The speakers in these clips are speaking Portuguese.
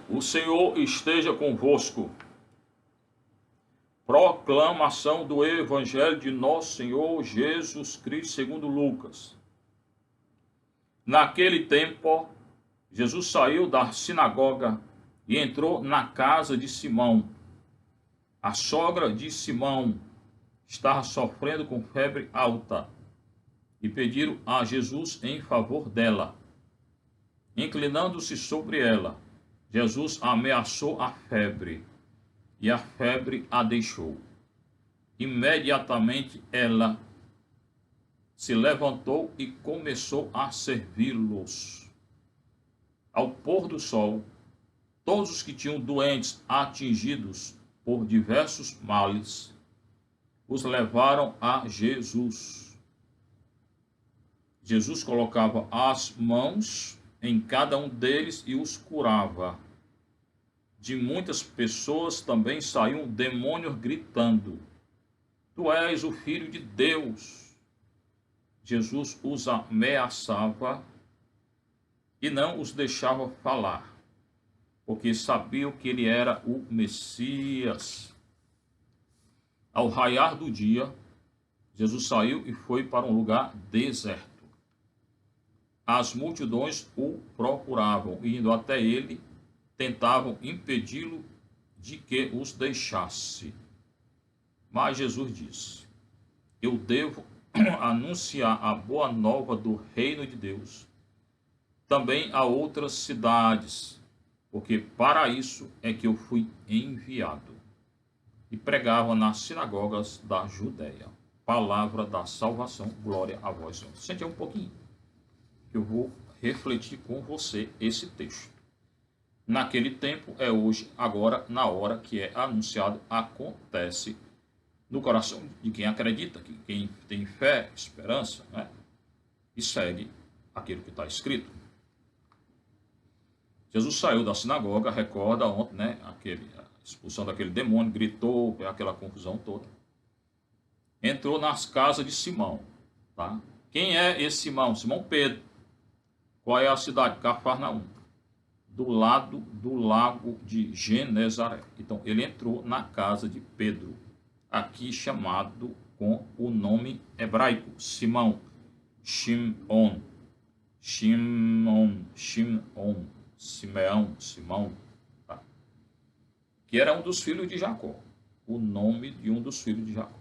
O Senhor esteja convosco. Proclamação do Evangelho de nosso Senhor Jesus Cristo segundo Lucas. Naquele tempo, Jesus saiu da sinagoga e entrou na casa de Simão. A sogra de Simão estava sofrendo com febre alta e pediram a Jesus em favor dela. Inclinando-se sobre ela, Jesus ameaçou a febre, e a febre a deixou. Imediatamente ela se levantou e começou a servi-los. Ao pôr do sol, todos os que tinham doentes atingidos por diversos males, os levaram a Jesus. Jesus colocava as mãos em cada um deles e os curava. De muitas pessoas também saíam demônios gritando: Tu és o Filho de Deus. Jesus os ameaçava e não os deixava falar, porque sabiam que ele era o Messias. Ao raiar do dia, Jesus saiu e foi para um lugar deserto. As multidões o procuravam, e indo até ele, tentavam impedi-lo de que os deixasse. Mas Jesus disse: Eu devo anunciar a boa nova do reino de Deus também a outras cidades, porque para isso é que eu fui enviado. E pregava nas sinagogas da Judéia. Palavra da salvação, glória a vós, Senhor. Sente um pouquinho, que eu vou refletir com você esse texto. Naquele tempo é hoje, agora, na hora que é anunciado, acontece no coração de quem acredita, que quem tem fé, esperança, né? E segue aquilo que está escrito. Jesus saiu da sinagoga, recorda ontem, né? A expulsão daquele demônio, gritou, aquela confusão toda. Entrou nas casas de Simão, tá? Quem é esse Simão? Simão Pedro. Qual é a cidade? Cafarnaum, do lado do lago de Genezaré. Então, ele entrou na casa de Pedro, aqui chamado com o nome hebraico, Simão, Shimon, Simão, tá? Que era um dos filhos de Jacó, o nome de um dos filhos de Jacó.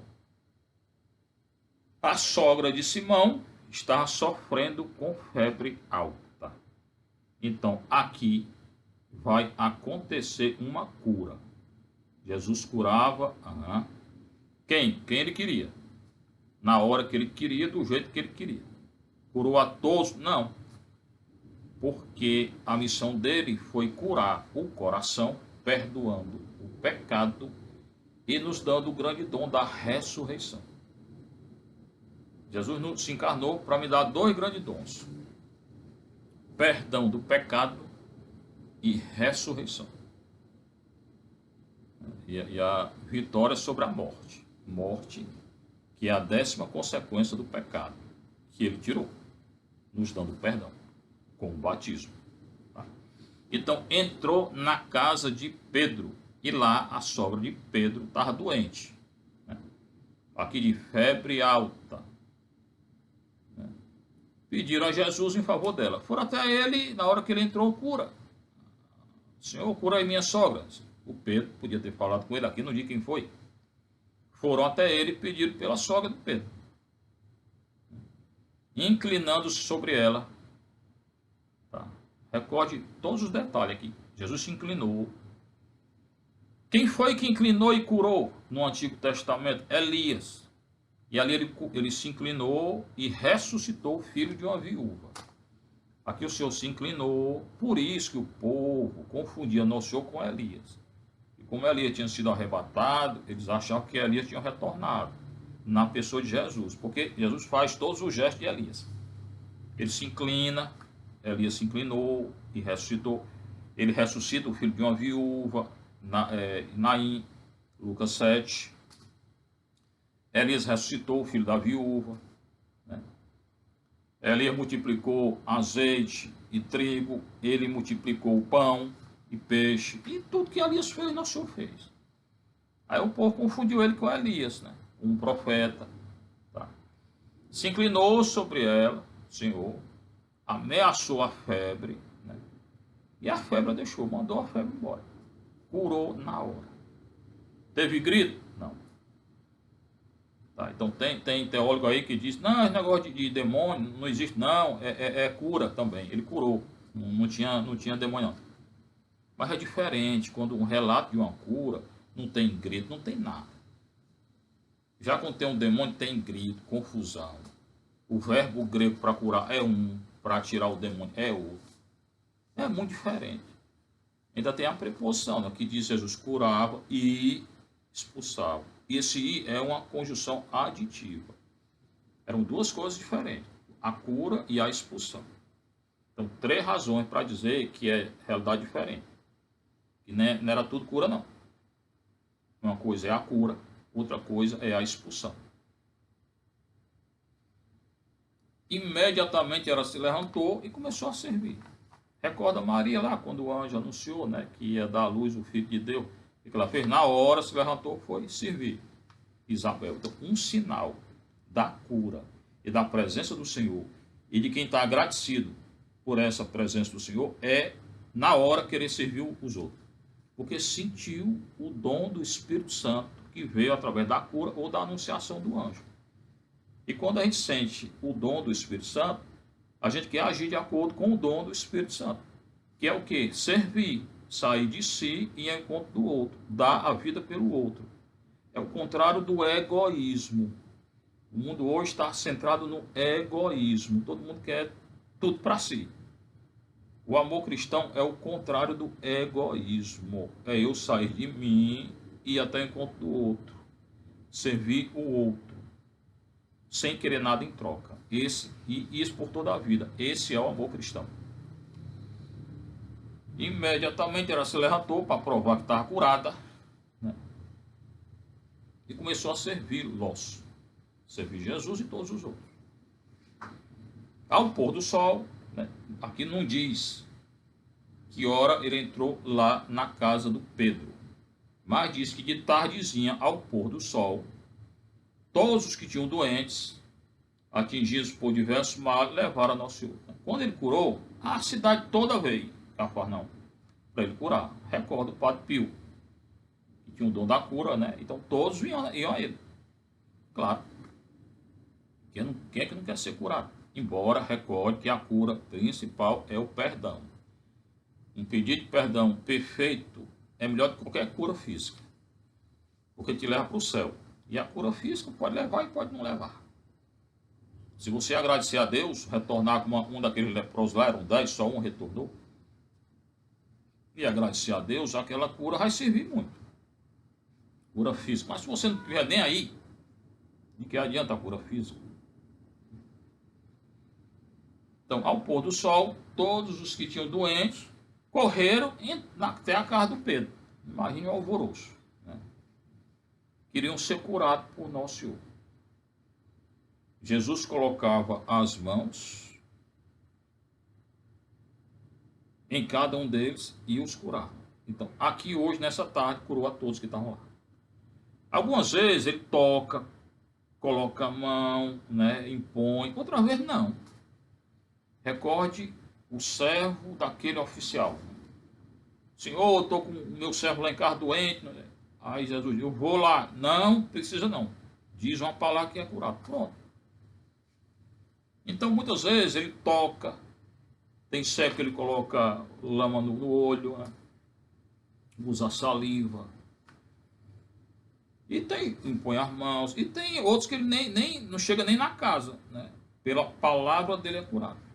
A sogra de Simão estava sofrendo com febre alta. Então, aqui vai acontecer uma cura. Jesus curava quem ele queria, na hora que ele queria, do jeito que ele queria. Curou a todos? Não. Porque a missão dele foi curar o coração, perdoando o pecado e nos dando o grande dom da ressurreição. Jesus se encarnou para me dar dois grandes dons: perdão do pecado e ressurreição. E a vitória sobre a morte. Morte, que é a 10ª consequência do pecado, que ele tirou, nos dando perdão, com o batismo. Tá? Então, entrou na casa de Pedro, e lá a sogra de Pedro estava doente. Né? Aqui de febre alta. Pediram a Jesus em favor dela. Foram até ele, na hora que ele entrou, cura. Senhor, cura aí minha sogra. O Pedro podia ter falado com ele aqui, não diz quem foi. Foram até ele e pediram pela sogra do Pedro. Inclinando-se sobre ela. Tá? Recorde todos os detalhes aqui. Jesus se inclinou. Quem foi que inclinou e curou no Antigo Testamento? Elias. E ali ele se inclinou e ressuscitou o filho de uma viúva. Aqui o Senhor se inclinou, por isso que o povo confundia Nosso Senhor com Elias. E como Elias tinha sido arrebatado, eles achavam que Elias tinha retornado na pessoa de Jesus, porque Jesus faz todos os gestos de Elias. Ele se inclina, Elias se inclinou e ressuscitou. Ele ressuscita o filho de uma viúva, Naim, Lucas 7. Elias ressuscitou o filho da viúva. Né? Elias multiplicou azeite e trigo, ele multiplicou o pão. e peixe, e tudo que Elias fez, nosso Senhor fez. Aí o povo confundiu ele com Elias, né? Um profeta. Tá? Se inclinou sobre ela, o Senhor, ameaçou a febre, né? E a febre a deixou, mandou a febre embora. Curou na hora. Teve grito? Não. Tá, então tem teólogo aí que diz, não, esse negócio de demônio não existe, não, é cura também. Ele curou, não tinha demônio não. Mas é diferente, quando um relato de uma cura, não tem grito, não tem nada. Já quando tem um demônio, tem grito, confusão. O verbo grego para curar é um, para tirar o demônio é outro. É muito diferente. Ainda tem a preposição, né, que diz Jesus curava e expulsava. E esse I é uma conjunção aditiva. Eram duas coisas diferentes, a cura e a expulsão. Então, três razões para dizer que é realidade diferente. E não era tudo cura, não. Uma coisa é a cura, outra coisa é a expulsão. Imediatamente ela se levantou e começou a servir. Recorda Maria lá, quando o anjo anunciou, né, que ia dar à luz o Filho de Deus. O que ela fez? Na hora se levantou, foi servir Isabel. Então, um sinal da cura e da presença do Senhor e de quem está agradecido por essa presença do Senhor é, na hora, querer servir os outros. Porque sentiu o dom do Espírito Santo que veio através da cura ou da anunciação do anjo. E quando a gente sente o dom do Espírito Santo, a gente quer agir de acordo com o dom do Espírito Santo. Que é o quê? Servir, sair de si e ir ao encontro do outro, dar a vida pelo outro. É o contrário do egoísmo. O mundo hoje está centrado no egoísmo. Todo mundo quer tudo para si. O amor cristão é o contrário do egoísmo. É eu sair de mim e ir até o encontro do outro. Servir o outro. Sem querer nada em troca. E isso por toda a vida. Esse é o amor cristão. Imediatamente ela se levantou para provar que estava curada, né? E começou a servi-los. Servir Jesus e todos os outros. Ao pôr do sol, né? Aqui não diz que hora ele entrou lá na casa do Pedro. Mas diz que de tardezinha ao pôr do sol, todos os que tinham doentes, atingidos por diversos males, levaram a Nosso Senhor. Quando ele curou, a cidade toda veio, Cafarnaum, para ele curar. Recorda o Padre Pio, que tinha o dom da cura, né? Então todos iam a ele. Claro. Quem é que não quer ser curado? Embora recorde que a cura principal é o perdão. Um pedido de perdão perfeito é melhor do que qualquer cura física. Porque te leva para o céu. E a cura física pode levar e pode não levar. Se você agradecer a Deus, retornar como um daqueles leprosos lá, eram 10, só um retornou. E agradecer a Deus, aquela cura vai servir muito. Cura física. Mas se você não estiver nem aí, de que adianta a cura física? Então, ao pôr do sol, todos os que tinham doentes correram até a casa do Pedro. Imagine o alvoroço. Né? Queriam ser curados por Nosso Senhor. Jesus colocava as mãos em cada um deles e os curava. Então, aqui hoje, nessa tarde, curou a todos que estavam lá. Algumas vezes ele toca, coloca a mão, né, impõe. Outra vez não. Recorde o servo daquele oficial. Senhor, eu estou com o meu servo lá em casa doente. Aí Jesus diz, eu vou lá. Não, precisa não. Diz uma palavra que é curado. Pronto. Então, muitas vezes ele toca. Tem cego que ele coloca lama no olho, né? Usa saliva. E tem, impõe as mãos. E tem outros que ele nem não chega nem na casa, né? Pela palavra dele é curado.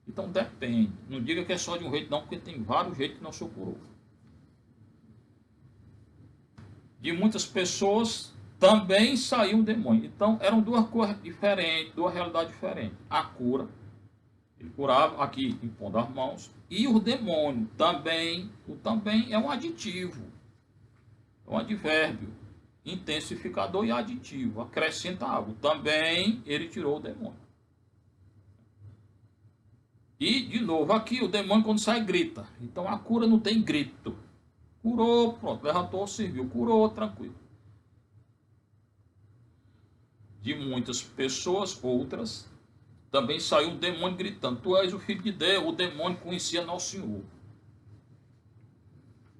Então depende. Não diga que é só de um jeito, não, porque tem vários jeitos que não se curou. De muitas pessoas também saiu um demônio. Então eram duas coisas diferentes, duas realidades diferentes. A cura, ele curava aqui impondo as mãos, e o demônio também, o também é um aditivo, é um advérbio, intensificador e aditivo, acrescenta algo. Também ele tirou o demônio. E, de novo, aqui o demônio quando sai grita. Então a cura não tem grito. Curou, pronto, levantou, serviu, curou, tranquilo. De muitas pessoas, outras, também saiu um demônio gritando: Tu és o Filho de Deus. O demônio conhecia Nosso Senhor.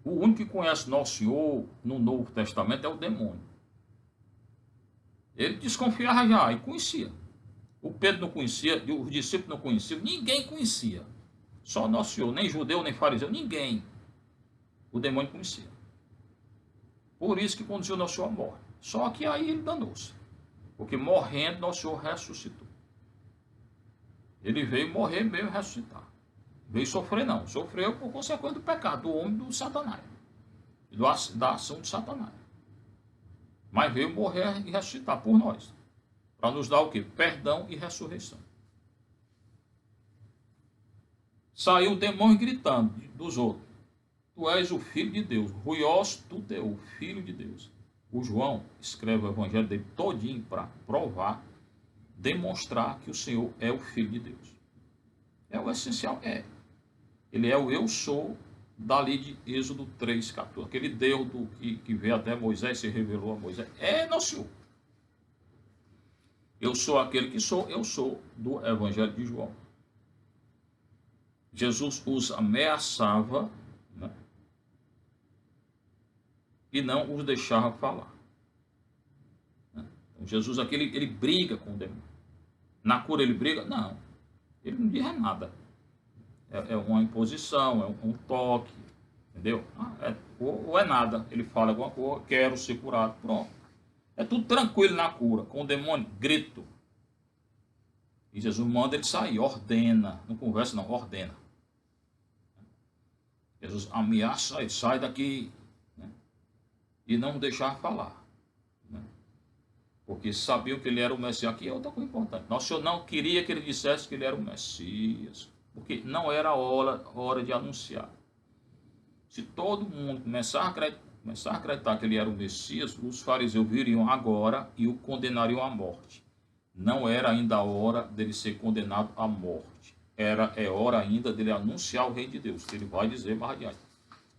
O único que conhece Nosso Senhor no Novo Testamento é o demônio. Ele desconfiava já e conhecia. O Pedro não conhecia, os discípulos não conheciam, ninguém conhecia. Só Nosso Senhor, nem judeu, nem fariseu, ninguém. O demônio conhecia. Por isso que conduziu Nosso Senhor à morte. Só que aí ele danou-se. Porque morrendo, Nosso Senhor ressuscitou. Ele veio morrer, veio ressuscitar. Veio sofrer não, sofreu por consequência do pecado, do homem do Satanás, da ação de Satanás. Mas veio morrer e ressuscitar por nós, para nos dar o quê? Perdão e ressurreição. Saiu o demônio gritando dos outros: Tu és o Filho de Deus, ruios tu teu, Filho de Deus. O João escreve o evangelho dele todinho para provar, demonstrar que o Senhor é o Filho de Deus. É o essencial, é. Ele é o eu sou dali de Êxodo 3,14. Aquele Deus que veio até Moisés, se revelou a Moisés. É Nosso Senhor. Eu sou aquele que sou, eu sou do Evangelho de João. Jesus os ameaçava, né, e não os deixava falar. Então, Jesus aqui, ele briga com o demônio. Na cura ele briga? Não. Ele não diz nada. É uma imposição, é um toque, entendeu? Ou é nada. Ele fala alguma coisa: quero ser curado, pronto. É tudo tranquilo na cura. Com o demônio, grito. E Jesus manda ele sair, ordena. Não conversa não, ordena. Jesus ameaça ele: sai daqui, né? E não deixar falar, né? Porque sabiam que ele era o Messias. Aqui é outra coisa importante. Nosso Senhor não queria que ele dissesse que ele era o Messias, porque não era a hora de anunciar. Se todo mundo começar a acreditar que ele era o Messias, os fariseus viriam agora e o condenariam à morte. Não era ainda a hora dele ser condenado à morte. É hora ainda dele anunciar o Rei de Deus, que ele vai dizer mais adiante.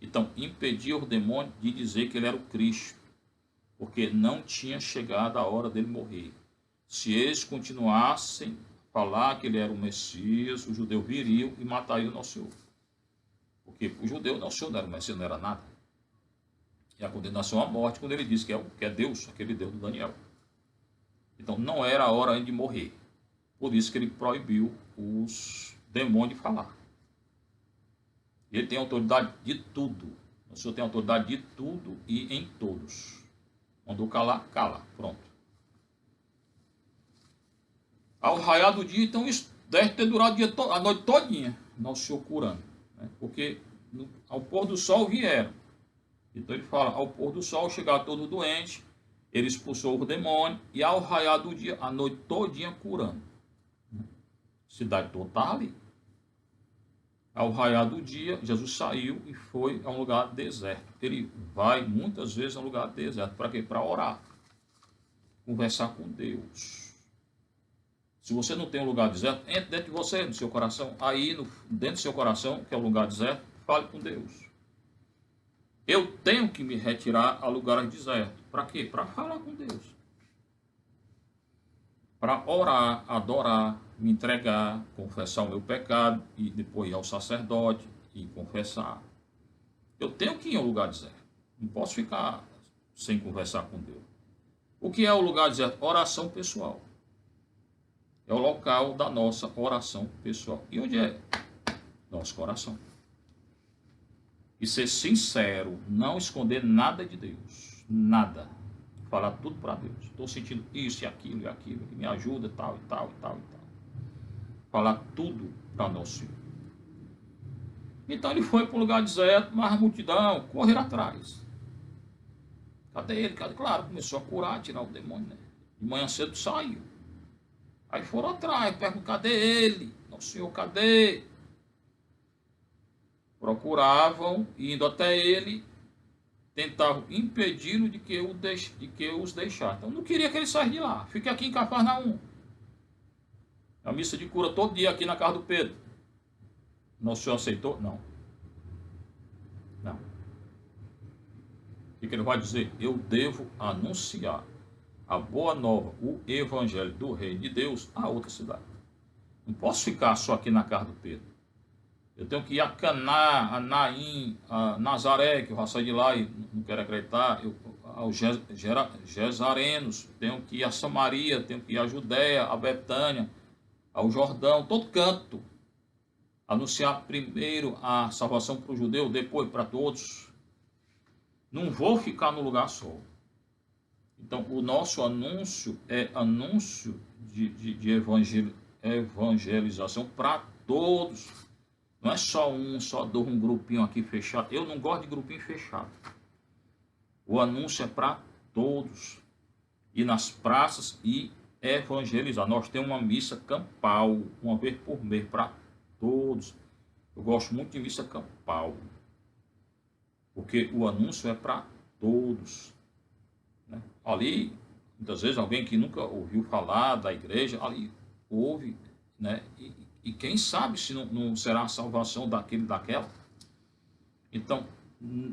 Então, impedia o demônio de dizer que ele era o Cristo, porque não tinha chegado a hora dele morrer. Se eles continuassem a falar que ele era o Messias, os judeus viriam e matariam o Nosso Senhor. Porque o judeu, Nosso Senhor não era o Messias, não era nada. E a condenação à morte, quando ele diz que é Deus, aquele Deus do Daniel. Então, não era a hora ainda de morrer. Por isso que ele proibiu os demônios de falar. Ele tem autoridade de tudo. O Senhor tem autoridade de tudo e em todos. Mandou calar, cala. Pronto. Ao raiar do dia, então, isso deve ter durado a noite todinha. Nosso Senhor curando. Né? Porque ao pôr do sol vieram. Então ele fala: ao pôr do sol chegaram todo doente, ele expulsou o demônio, e ao raiar do dia, a noite todinha curando. A cidade toda estava ali. Ao raiar do dia, Jesus saiu e foi a um lugar deserto. Ele vai muitas vezes a um lugar deserto. Para quê? Para orar. Conversar com Deus. Se você não tem um lugar deserto, entre dentro de você, no seu coração. Aí, dentro do seu coração, que é o lugar deserto, fale com Deus. Eu tenho que me retirar a lugares desertos. Para quê? Para falar com Deus. Para orar, adorar, me entregar, confessar o meu pecado e depois ir ao sacerdote e confessar. Eu tenho que ir a um lugar deserto. Não posso ficar sem conversar com Deus. O que é o lugar deserto? Oração pessoal. É o local da nossa oração pessoal. E onde é? Nosso coração. E ser sincero, não esconder nada de Deus. Nada. Falar tudo para Deus. Estou sentindo isso e aquilo, que me ajuda, tal e tal e tal e tal. Falar tudo para Nosso Senhor. Então ele foi para um lugar deserto, mas a multidão correr atrás. Cadê ele? Claro, começou a curar, tirar o demônio, né? De manhã cedo saiu. Aí foram atrás, perguntaram: cadê ele? Nosso Senhor, cadê? Procuravam, indo até ele, tentavam impedi-lo de que os deixasse. Então não queria que ele saísse de lá. Fique aqui em Cafarnaum. A missa de cura todo dia aqui na casa do Pedro. Nosso Senhor aceitou? Não. Não. O que ele vai dizer? Eu devo anunciar a boa nova, o evangelho do reino de Deus a outra cidade. Não posso ficar só aqui na casa do Pedro. Eu tenho que ir a Caná, a Naim, a Nazaré, que eu já saí de lá e não quero acreditar, aos Gesarenos, tenho que ir a Samaria, tenho que ir a Judéia, a Betânia, ao Jordão, todo canto. Anunciar primeiro a salvação para o judeu, depois para todos. Não vou ficar no lugar só. Então, o nosso anúncio é anúncio de evangelização para todos. Não é só um grupinho aqui fechado. Eu não gosto de grupinho fechado. O anúncio é para todos. Ir nas praças e evangelizar. Nós temos uma missa campal, uma vez por mês, para todos. Eu gosto muito de missa campal. Porque o anúncio é para todos. Né? Ali, muitas vezes, alguém que nunca ouviu falar da igreja, ali ouve, né? E quem sabe se não será a salvação daquele daquela. Então,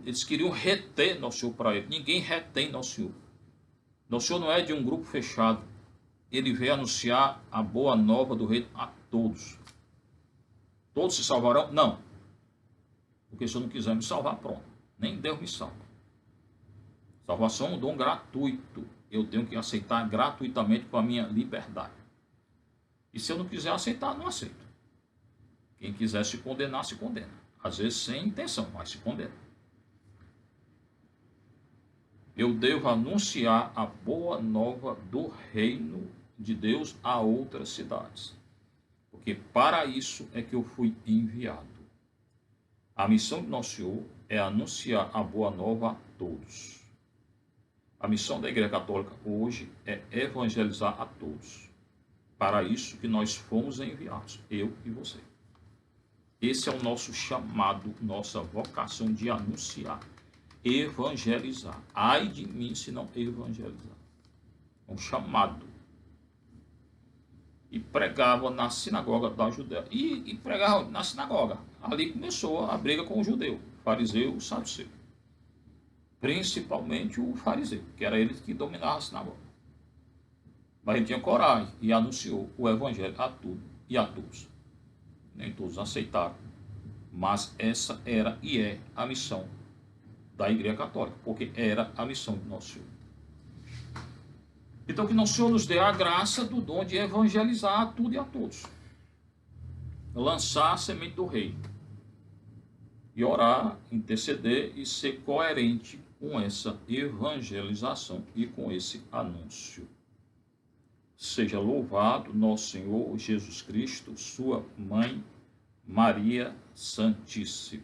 eles queriam reter Nosso Senhor para ele. Ninguém retém Nosso Senhor. Nosso Senhor não é de um grupo fechado. Ele veio anunciar a boa nova do reino a todos. Todos se salvarão? Não. Porque se eu não quiser me salvar, pronto. Nem Deus me salva. Salvação é um dom gratuito. Eu tenho que aceitar gratuitamente com a minha liberdade. E se eu não quiser aceitar, não aceito. Quem quiser se condenar, se condena. Às vezes sem intenção, mas se condena. Eu devo anunciar a boa nova do reino de Deus a outras cidades. Porque para isso é que eu fui enviado. A missão de Nosso Senhor é anunciar a boa nova a todos. A missão da Igreja Católica hoje é evangelizar a todos. Para isso que nós fomos enviados, eu e você. Esse é o nosso chamado, nossa vocação de anunciar, evangelizar. Ai de mim se não evangelizar. É um chamado. E pregava na sinagoga da Judéia. E pregava na sinagoga. Ali começou a briga com o judeu, fariseu, saduceu. Principalmente o fariseu, que era ele que dominava a sinagoga. Mas ele tinha coragem e anunciou o evangelho a tudo e a todos. Nem todos aceitaram. Mas essa era e é a missão da Igreja Católica, porque era a missão de Nosso Senhor. Então que Nosso Senhor nos dê a graça do dom de evangelizar a tudo e a todos. Lançar a semente do reino. E orar, interceder e ser coerente com essa evangelização e com esse anúncio. Seja louvado nosso Senhor Jesus Cristo, sua mãe Maria Santíssima.